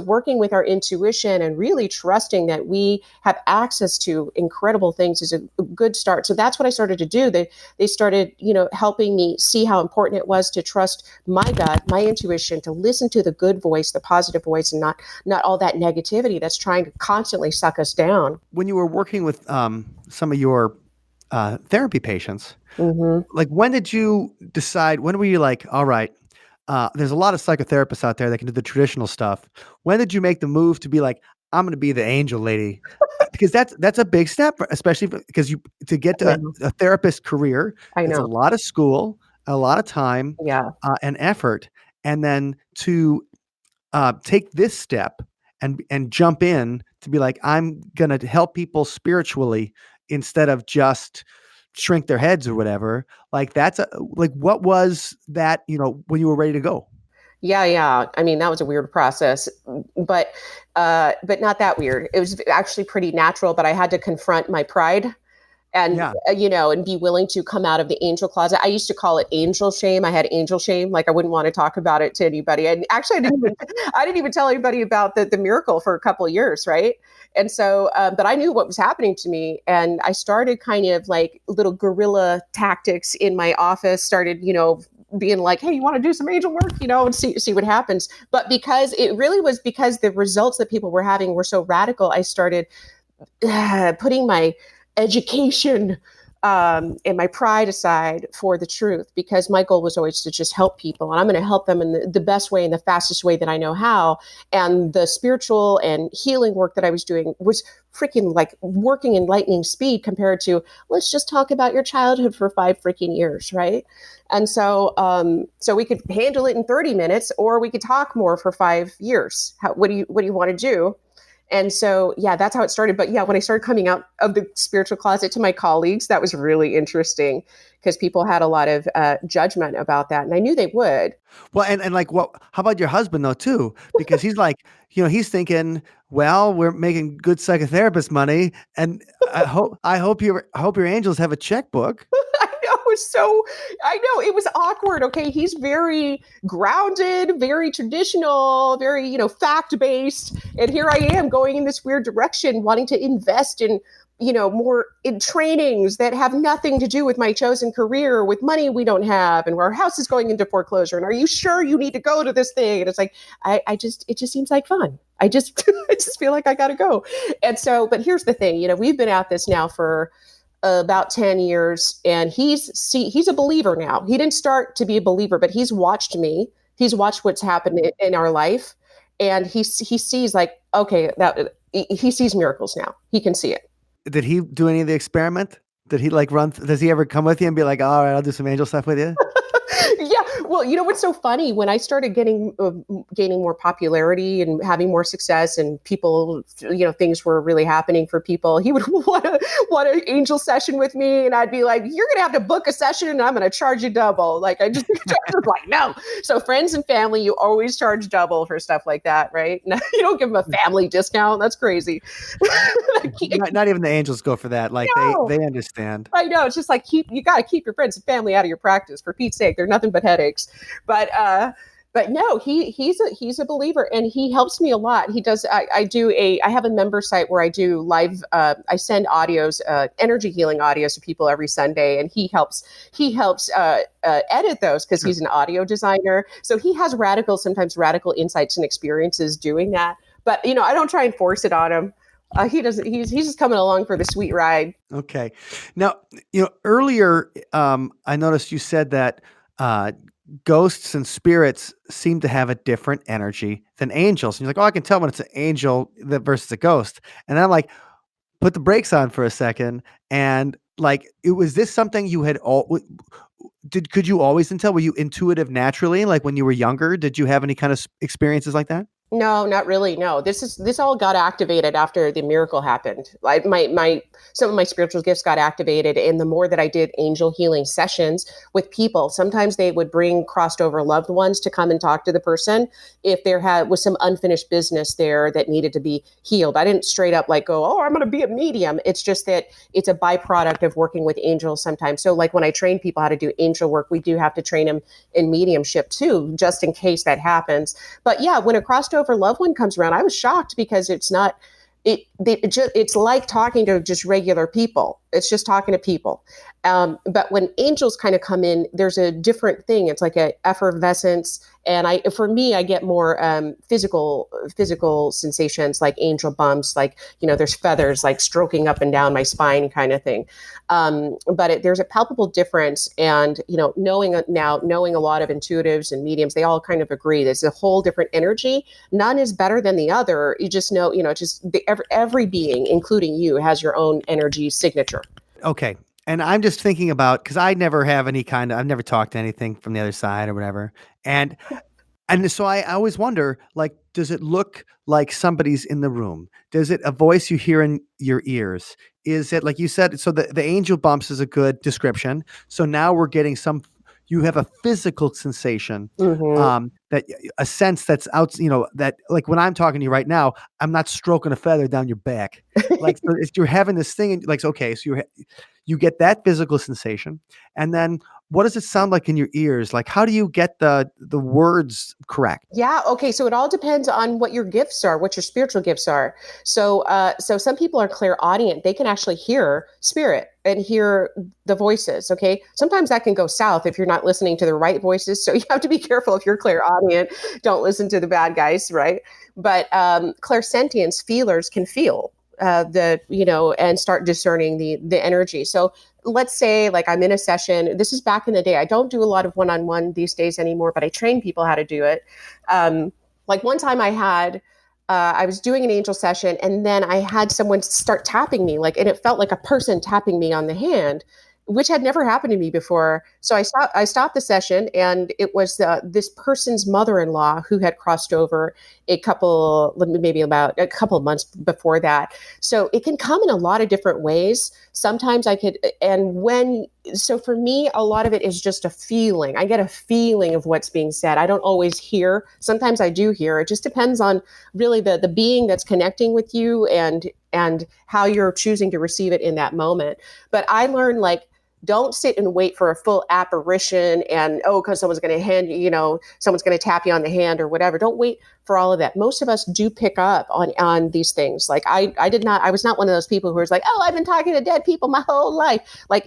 working with our intuition and really trusting that we have access to incredible things is a good start. So that's what I started to do. They started, helping me see how important it was to trust my gut, my intuition, to listen to the good voice, the positive voice, and not all that negativity that's trying to constantly suck us down. When you were working with some of your therapy patients, Mm-hmm. like, when did you decide? When were you like, all right, there's a lot of psychotherapists out there that can do the traditional stuff. When did you make the move to be like, I'm going to be the angel lady? Because that's a big step, especially because to get to a therapist career, I it's a know. lot of school, a lot of time, Yeah. and effort, and then to take this step and jump in to be like, I'm going to help people spiritually instead of just shrink their heads or whatever. Like, what was that, when you were ready to go? Yeah. I mean, that was a weird process, but not that weird. It was actually pretty natural, but I had to confront my pride and Yeah. and be willing to come out of the angel closet. I used to call it angel shame. I had angel shame. Like, I wouldn't want to talk about it to anybody. And actually, I didn't even tell anybody about the miracle for a couple of years, right? And so, but I knew what was happening to me, and I started kind of like little guerrilla tactics in my office. Started, being like, hey, you want to do some angel work, and see what happens. But because it really was because the results that people were having were so radical, I started putting my education and my pride aside for the truth, because my goal was always to just help people, and I'm going to help them in the best way and the fastest way that I know how. And the spiritual and healing work that I was doing was freaking like working in lightning speed compared to let's just talk about your childhood for 5 freaking years, right? And so we could handle it in 30 minutes, or we could talk more for 5 years. What do you want to do? And so, yeah, that's how it started. But yeah, when I started coming out of the spiritual closet to my colleagues, that was really interesting because people had a lot of judgment about that. And I knew they would. Well, and like, how about your husband though, too? Because he's like, he's thinking, well, we're making good psychotherapist money. And I hope your angels have a checkbook. I know it was awkward. Okay. He's very grounded, very traditional, very, fact-based. And here I am going in this weird direction, wanting to invest in, more in trainings that have nothing to do with my chosen career, with money we don't have, and our house is going into foreclosure. And are you sure you need to go to this thing? And it's like, it just seems like fun. I just feel like I got to go. And so, but here's the thing, we've been at this now for about 10 years, and he's a believer now. He didn't start to be a believer, but he's watched me. He's watched what's happened in our life, and he sees like, okay, that he sees miracles now. He can see it. Did he do any of the experiment? Did he like run? Does he ever come with you and be like, all right, I'll do some angel stuff with you? Yeah. Well, what's so funny, when I started gaining more popularity and having more success, and people, things were really happening for people, he would want an angel session with me, and I'd be like, you're going to have to book a session and I'm going to charge you double. Like I just like, no. So friends and family, you always charge double for stuff like that, right? You don't give them a family discount. That's crazy. Not even the angels go for that. Like no. they understand. I know. It's just like, you got to keep your friends and family out of your practice, for Pete's sake. They're nothing but headaches. But no, he's a believer, and he helps me a lot. He does. I have a member site where I do live. I send audios, energy healing audios to people every Sunday, and he helps edit those because he's an audio designer. So he has sometimes radical insights and experiences doing that. But I don't try and force it on him. He doesn't. He's just coming along for the sweet ride. Okay. Now, earlier I noticed you said that ghosts and spirits seem to have a different energy than angels. And you're like, oh, I can tell when it's an angel versus a ghost. And I'm like, put the brakes on for a second. And like, was this something you had could you always tell? Were you intuitive naturally? Like when you were younger, did you have any kind of experiences like that? No, not really. No, this all got activated after the miracle happened. Like some of my spiritual gifts got activated, and the more that I did angel healing sessions with people, sometimes they would bring crossed over loved ones to come and talk to the person if there was some unfinished business there that needed to be healed. I didn't straight up like go, oh, I'm going to be a medium. It's just that it's a byproduct of working with angels sometimes. So like when I train people how to do angel work, we do have to train them in mediumship too, just in case that happens. But yeah, when a crossed over loved one comes around, I was shocked because it's not, it's like talking to just regular people. It's just talking to people. But when angels kind of come in, there's a different thing. It's like a effervescence. And for me, I get more physical sensations, like angel bumps, like, there's feathers like stroking up and down my spine kind of thing. But there's a palpable difference. And, knowing a lot of intuitives and mediums, they all kind of agree. There's a whole different energy. None is better than the other. You just know, every being, including you, has your own energy signature. Okay. And I'm just thinking about, because I never have I've never talked to anything from the other side or whatever. And so I always wonder, like, does it look like somebody's in the room? Does it a voice you hear in your ears? Is it, like you said, so the angel bumps is a good description. So now we're getting you have a physical sensation, that a sense that's out, that like when I'm talking to you right now, I'm not stroking a feather down your back. Like so if you're having this thing and like, okay, so you get that physical sensation. And then what does it sound like in your ears? Like, how do you get the words correct? Yeah. Okay. So it all depends on what your gifts are, what your spiritual gifts are. So some people are clairaudient. They can actually hear spirit and hear the voices. Okay. Sometimes that can go south if you're not listening to the right voices. So you have to be careful if you're clairaudient. Don't listen to the bad guys. Right. But clairsentience, feelers can feel. and start discerning the energy. So let's say like I'm in a session. This is back in the day. I don't do a lot of one-on-one these days anymore, but I train people how to do it. Like one time I was doing an angel session, and then I had someone start tapping me, and it felt like a person tapping me on the hand, which had never happened to me before. So I stopped the session, and it was this person's mother-in-law who had crossed over maybe about a couple of months before that. So it can come in a lot of different ways. Sometimes so for me, a lot of it is just a feeling. I get a feeling of what's being said. I don't always hear. Sometimes I do hear. It just depends on really the being that's connecting with you and how you're choosing to receive it in that moment. But I learned don't sit and wait for a full apparition and, because someone's going to someone's going to tap you on the hand or whatever. Don't wait for all of that. Most of us do pick up on these things. I was not one of those people who was like, oh, I've been talking to dead people my whole life. I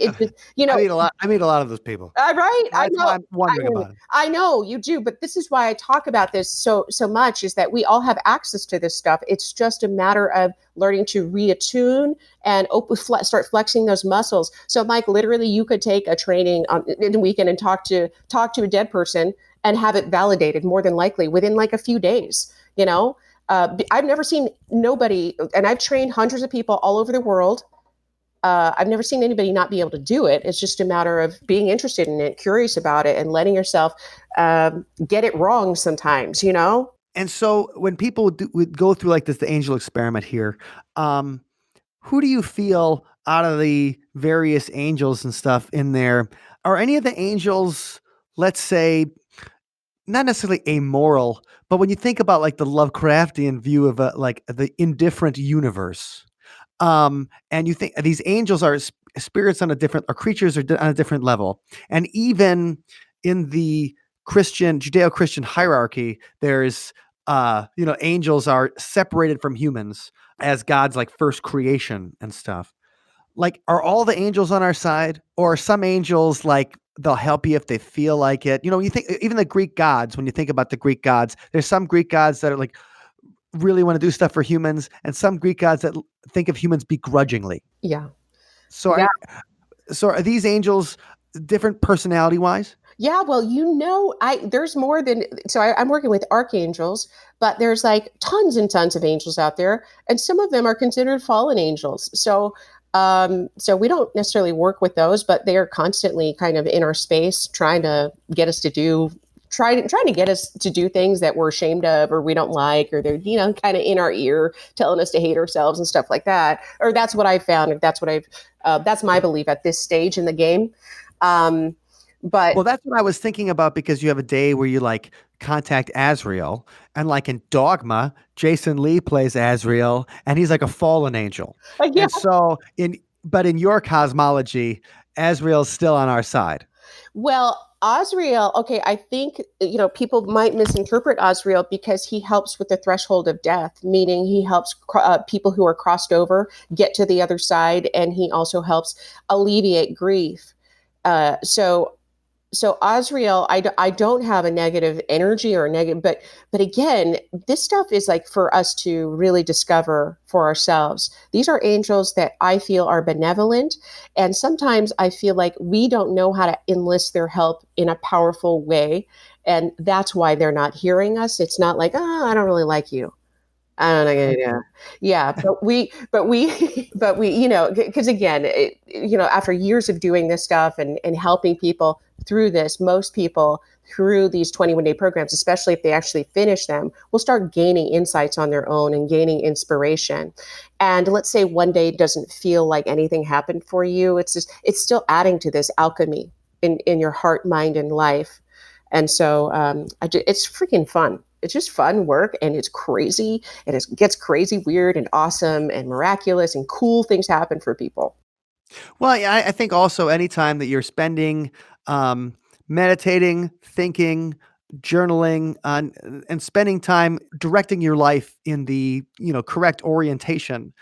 meet a lot of those people. Right. That's I know. why I'm wondering about it. I know you do, but this is why I talk about this so much, is that we all have access to this stuff. It's just a matter of learning to reattune and start flexing those muscles. So, Mike, literally, you could take a training in the weekend and talk to a dead person and have it validated more than likely within a few days. I've never seen nobody, and I've trained hundreds of people all over the world. I've never seen anybody not be able to do it. It's just a matter of being interested in it, curious about it, and letting yourself get it wrong sometimes, And so when people would go through the angel experiment here, who do you feel out of the various angels and stuff in there, are any of the angels, let's say, not necessarily amoral, but when you think about the Lovecraftian view of the indifferent universe, and you think these angels are spirits or creatures are on a different level, and even in the Judeo-Christian hierarchy, there's angels are separated from humans as God's first creation and stuff. Are all the angels on our side, or are some angels they'll help you if they feel like it? You think even the Greek gods, when you think about the Greek gods, there's some Greek gods that are really want to do stuff for humans, and some Greek gods that think of humans begrudgingly. Yeah. So are these angels different personality wise? Yeah, well, there's more than, I'm working with archangels, but there's tons and tons of angels out there, and some of them are considered fallen angels. So we don't necessarily work with those, but they are constantly kind of in our space, trying to get us to trying to get us to do things that we're ashamed of or we don't like, or they're, kind of in our ear telling us to hate ourselves and stuff like that. Or that's what I've found. That's my belief at this stage in the game. But that's what I was thinking about, because you have a day where you contact Azrael, and in Dogma, Jason Lee plays Azrael, and he's a fallen angel. yeah. And so in your cosmology, Azrael's still on our side. Well, Azrael, okay, I think, people might misinterpret Azrael because he helps with the threshold of death, meaning he helps people who are crossed over get to the other side, and he also helps alleviate grief. So Azrael, I don't have a negative energy or a negative, but again, this stuff is for us to really discover for ourselves. These are angels that I feel are benevolent, and sometimes I feel like we don't know how to enlist their help in a powerful way, and that's why they're not hearing us. It's not I don't really like you. I don't know. Yeah. But we, because again, after years of doing this stuff and helping people through this, most people through these 21-day programs, especially if they actually finish them, will start gaining insights on their own and gaining inspiration. And let's say one day it doesn't feel like anything happened for you. It's still adding to this alchemy in your heart, mind, and life. And so it's freaking fun. It's just fun work, and it's crazy, and it gets crazy weird and awesome and miraculous, and cool things happen for people. Well, yeah, I think also anytime that you're spending meditating, thinking, journaling, and spending time directing your life in the correct orientation,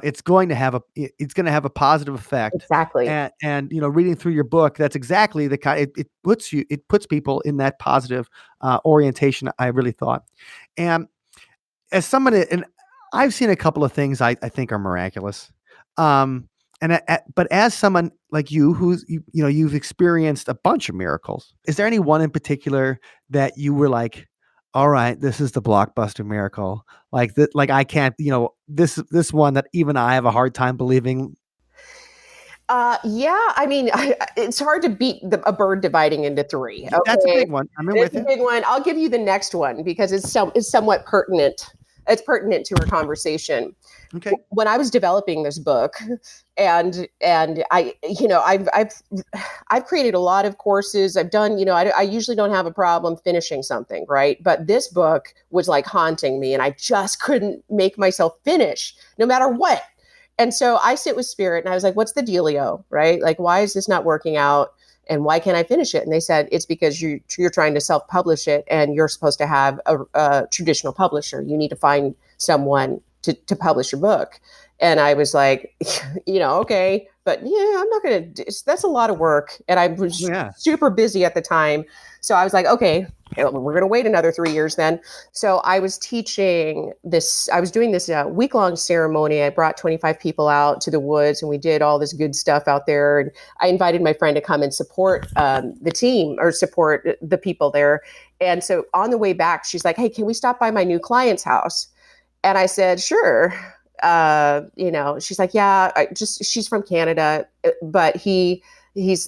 it's going to have a positive effect. Exactly. And reading through your book, that's exactly the kind. It puts people in that positive orientation, I really thought. And as someone, and I've seen a couple of things I think are miraculous. But as someone like you, you've experienced a bunch of miracles. Is there any one in particular that you were like, all right, this is the blockbuster miracle? Like that, like I can't, this one that even I have a hard time believing. Yeah, I mean, it's hard to beat a bird dividing into three. Okay? That's a big one. I'm in with It's you. a big one. I'll give you the next one because it's somewhat pertinent. It's pertinent to our conversation. Okay. When I was developing this book, and I, I've created a lot of courses. I've done, I usually don't have a problem finishing something, right? But this book was like haunting me, and I just couldn't make myself finish, no matter what. And so I sit with Spirit, and I was like, "What's the dealio, right? Like, why is this not working out? And why can't I finish it?" And they said, "It's because you're trying to self-publish it, and you're supposed to have a traditional publisher. You need to find someone to publish your book." And I was like, okay, but I'm not going to, that's a lot of work. And I was super busy at the time. So I was like, okay, we're going to wait another 3 years then. So I was doing this week-long ceremony. I brought 25 people out to the woods, and we did all this good stuff out there. And I invited my friend to come and support the team or support the people there. And so on the way back, she's like, "Hey, can we stop by my new client's house?" And I said, "Sure." She's like, "Yeah, she's from Canada, but he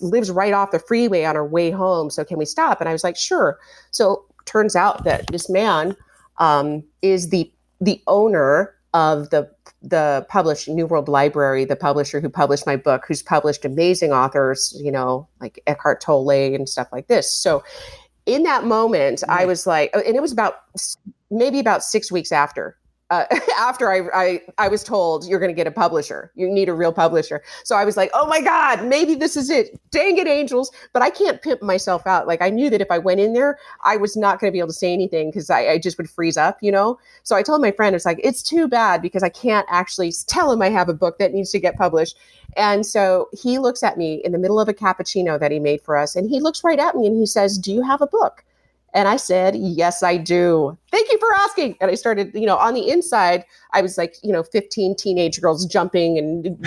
lives right off the freeway on our way home. So can we stop?" And I was like, "Sure." So turns out that this man is the owner of the published New World Library, the publisher who published my book, who's published amazing authors, like Eckhart Tolle and stuff like this. So in that moment, I was like, and it was maybe about 6 weeks after I was told, "You're going to get a publisher. You need a real publisher." So I was like, "Oh my God, maybe this is it. Dang it, angels." But I can't pimp myself out. Like I knew that if I went in there, I was not going to be able to say anything because I just would freeze up, So I told my friend, it's like, it's too bad because I can't actually tell him I have a book that needs to get published. And so he looks at me in the middle of a cappuccino that he made for us. And he looks right at me and he says, "Do you have a book?" And I said, "Yes, I do. Thank you for asking." And I started, on the inside, I was like, 15 teenage girls jumping and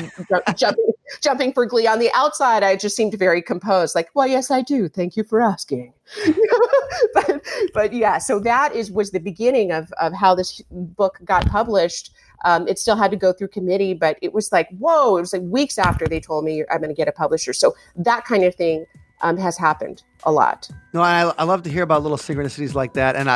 jumping for glee. On the outside, I just seemed very composed, like, "Well, yes, I do. Thank you for asking." but yeah, so that was the beginning of how this book got published. It still had to go through committee, but it was like, whoa, it was like weeks after they told me I'm going to get a publisher. So that kind of thing has happened a lot. No, I love to hear about little synchronicities like that. And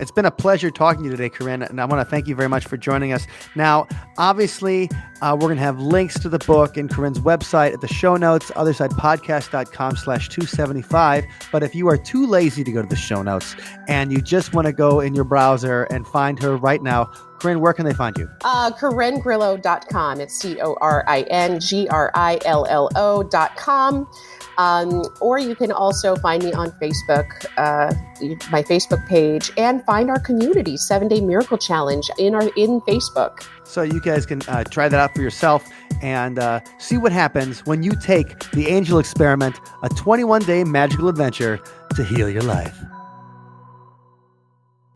it's been a pleasure talking to you today, Corin. And I want to thank you very much for joining us. Now, obviously, we're going to have links to the book and Corin's website at the show notes, othersidepodcast.com/275. But if you are too lazy to go to the show notes and you just want to go in your browser and find her right now, Corin, where can they find you? CorinGrillo.com. It's CorinGrillo.com. Or you can also find me on Facebook, my Facebook page, and find our community, 7-Day Miracle Challenge in Facebook. So you guys can try that out for yourself and see what happens when you take the Angel Experiment, a 21-day magical adventure to heal your life.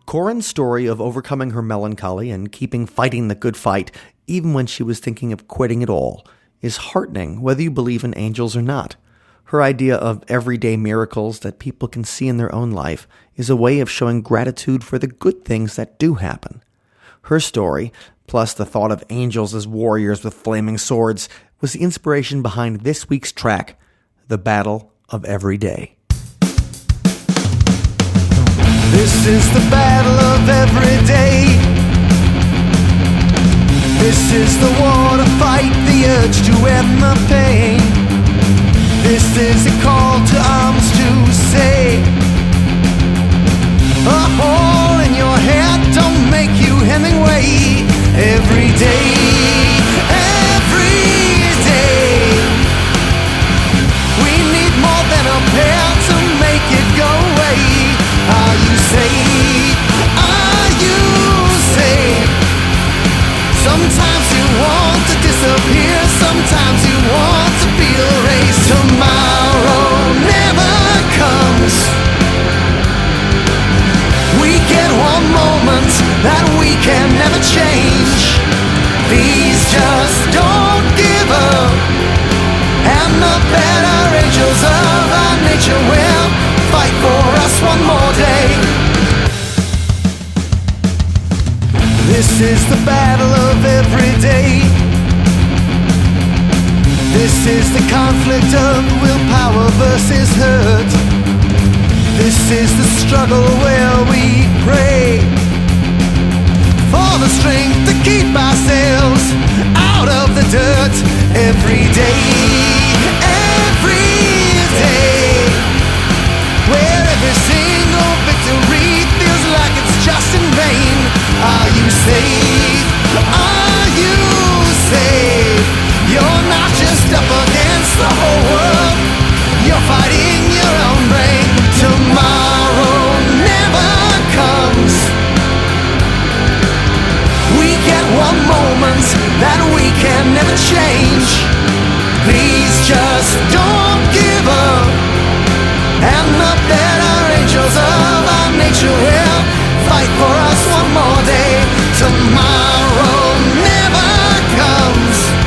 Corin's story of overcoming her melancholy and fighting the good fight, even when she was thinking of quitting it all, is heartening whether you believe in angels or not. Her idea of everyday miracles that people can see in their own life is a way of showing gratitude for the good things that do happen. Her story, plus the thought of angels as warriors with flaming swords, was the inspiration behind this week's track, The Battle of Every Day. This is the battle of every day. This is the war to fight the urge to end the pain. This is a call to arms to say, a hole in your head don't make you Hemingway. Every day, we need more than a pair to make it go away. Are you safe? Are you safe? Sometimes you want to disappear, sometimes you want to be erased. Tomorrow never comes. We get one moment that we can never change. is the conflict of willpower versus hurt. This is the struggle where we pray for the strength to keep ourselves out of the dirt every day, where every single victory feels like it's just in vain. Are you safe? Are you safe? You're not just up against the whole world, you're fighting your own brain. Tomorrow never comes. We get one moment that we can never change. Please just don't give up, and the better angels of our nature will fight for us one more day. Tomorrow never comes.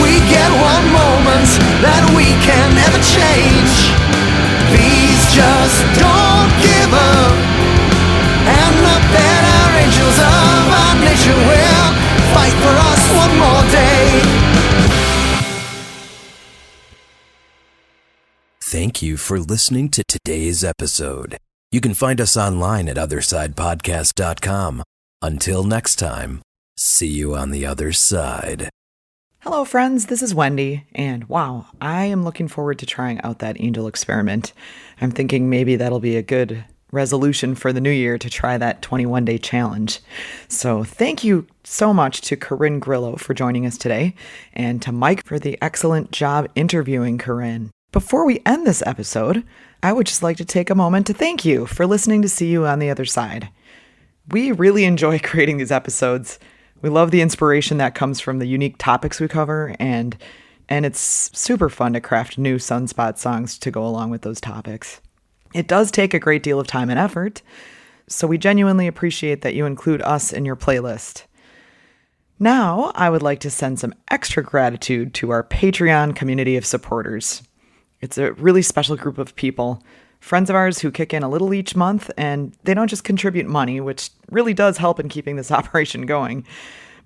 We get one moment that we can never change. Please just don't give up, and the better angels of our nature will fight for us one more day. Thank you for listening to today's episode. You can find us online at othersidepodcast.com. Until next time, see you on the other side. Hello, friends. This is Wendy, and wow, I am looking forward to trying out that angel experiment. I'm thinking maybe that'll be a good resolution for the new year to try that 21-day challenge. So thank you so much to Corin Grillo for joining us today, and to Mike for the excellent job interviewing Corin. Before we end this episode, I would just like to take a moment to thank you for listening to See You on the Other Side. We really enjoy creating these episodes. We love the inspiration that comes from the unique topics we cover, and it's super fun to craft new Sunspot songs to go along with those topics. It does take a great deal of time and effort, so we genuinely appreciate that you include us in your playlist. Now, I would like to send some extra gratitude to our Patreon community of supporters. It's a really special group of people, friends of ours who kick in a little each month, and they don't just contribute money, which really does help in keeping this operation going,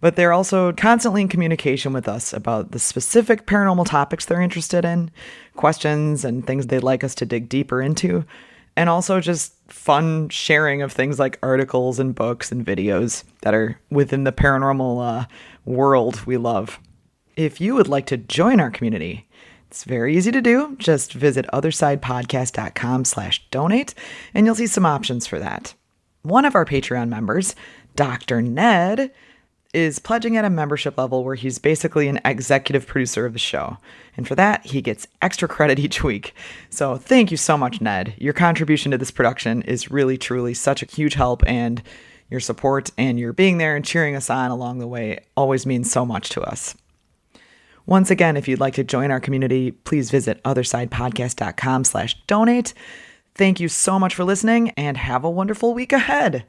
but they're also constantly in communication with us about the specific paranormal topics they're interested in, questions and things they'd like us to dig deeper into, and also just fun sharing of things like articles and books and videos that are within the paranormal world we love. If you would like to join our community, it's very easy to do. Just visit othersidepodcast.com/donate, and you'll see some options for that. One of our Patreon members, Dr. Ned, is pledging at a membership level where he's basically an executive producer of the show. And for that, he gets extra credit each week. So thank you so much, Ned. Your contribution to this production is really, truly such a huge help, and your support and your being there and cheering us on along the way always means so much to us. Once again, if you'd like to join our community, please visit othersidepodcast.com/donate. Thank you so much for listening, and have a wonderful week ahead.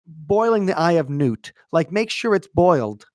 Boiling the eye of newt. Like, make sure it's boiled.